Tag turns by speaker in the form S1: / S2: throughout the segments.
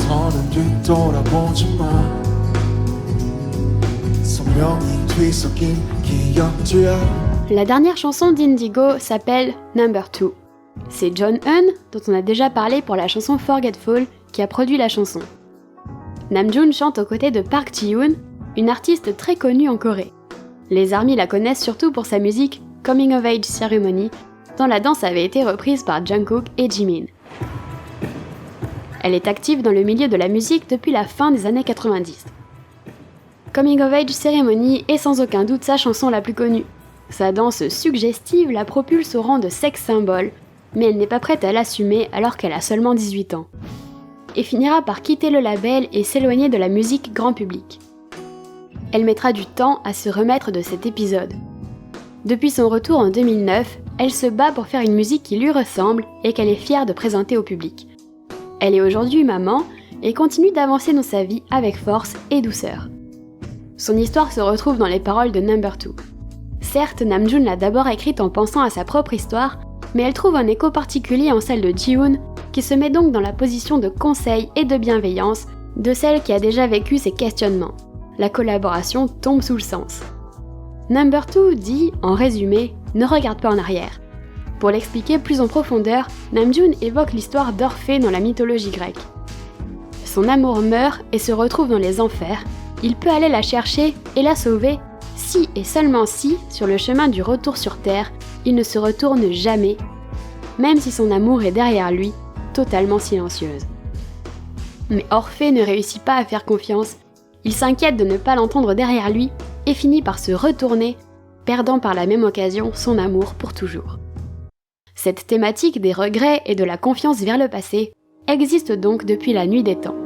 S1: 더는 뒤돌아보지 마 선명히 뒤섞인 기억들야.
S2: La dernière chanson d'Indigo s'appelle Number 2. C'est John Eun, dont on a déjà parlé pour la chanson Forgetful, qui a produit la chanson. Namjoon chante aux côtés de Park Ji-hoon, une artiste très connue en Corée. Les ARMY la connaissent surtout pour sa musique Coming of Age Ceremony, dont la danse avait été reprise par Jungkook et Jimin. Elle est active dans le milieu de la musique depuis la fin des années 90. Coming of Age Ceremony est sans aucun doute sa chanson la plus connue. Sa danse suggestive la propulse au rang de sex symbole, mais elle n'est pas prête à l'assumer alors qu'elle a seulement 18 ans. Et finira par quitter le label et s'éloigner de la musique grand public. Elle mettra du temps à se remettre de cet épisode. Depuis son retour en 2009, elle se bat pour faire une musique qui lui ressemble et qu'elle est fière de présenter au public. Elle est aujourd'hui maman et continue d'avancer dans sa vie avec force et douceur. Son histoire se retrouve dans les paroles de Number 2. Certes, Namjoon l'a d'abord écrite en pensant à sa propre histoire, mais elle trouve un écho particulier en celle de Ji-hoon, qui se met donc dans la position de conseil et de bienveillance de celle qui a déjà vécu ces questionnements. La collaboration tombe sous le sens. Number 2 dit, en résumé, ne regarde pas en arrière. Pour l'expliquer plus en profondeur, Namjoon évoque l'histoire d'Orphée dans la mythologie grecque. Son amour meurt et se retrouve dans les enfers. Il peut aller la chercher et la sauver si et seulement si, sur le chemin du retour sur Terre, il ne se retourne jamais, même si son amour est derrière lui, totalement silencieuse. Mais Orphée ne réussit pas à faire confiance, il s'inquiète de ne pas l'entendre derrière lui et finit par se retourner, perdant par la même occasion son amour pour toujours. Cette thématique des regrets et de la confiance vers le passé existe donc depuis la nuit des temps.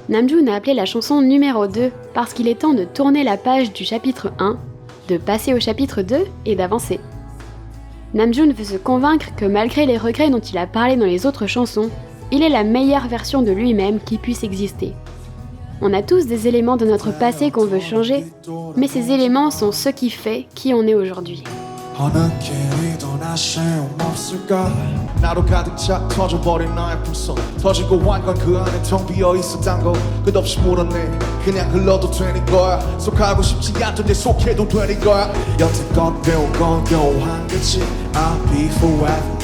S2: Namjoon a appelé la chanson numéro 2 parce qu'il est temps de tourner la page du chapitre 1, de passer au chapitre 2 et d'avancer. Namjoon veut se convaincre que malgré les regrets dont il a parlé dans les autres chansons, il est la meilleure version de lui-même qui puisse exister. On a tous des éléments de notre passé qu'on veut changer, mais ces éléments sont ce qui fait qui on est aujourd'hui.
S1: 어느 길이 더 나 소용없을까 나로 가득 차 터져버린 나의 품속 터지고 완전 그 안에 텅 비어있었단 거 끝없이 물었네 그냥 흘러도 되는 거야 속하고 싶지 않던데 속해도 되는 거야 여태껏 배운 건 묘한 거지 I'll be forever.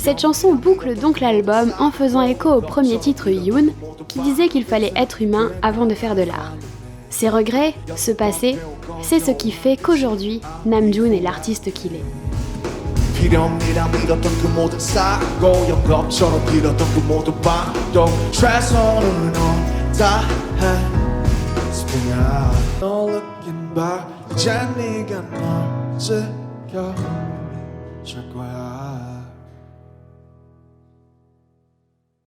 S2: Cette chanson boucle donc l'album en faisant écho au premier titre Yoon, qui disait qu'il fallait être humain avant de faire de l'art. Ses regrets, ce passé, c'est ce qui fait qu'aujourd'hui, Namjoon est l'artiste qu'il est.
S1: 필요합니다 믿었던 그 모든 사고 영겁처럼 빌었던 그 모든 밤도 최선을 다해 스피냐 너 looking back 이제 네가 널 지켜줄 거야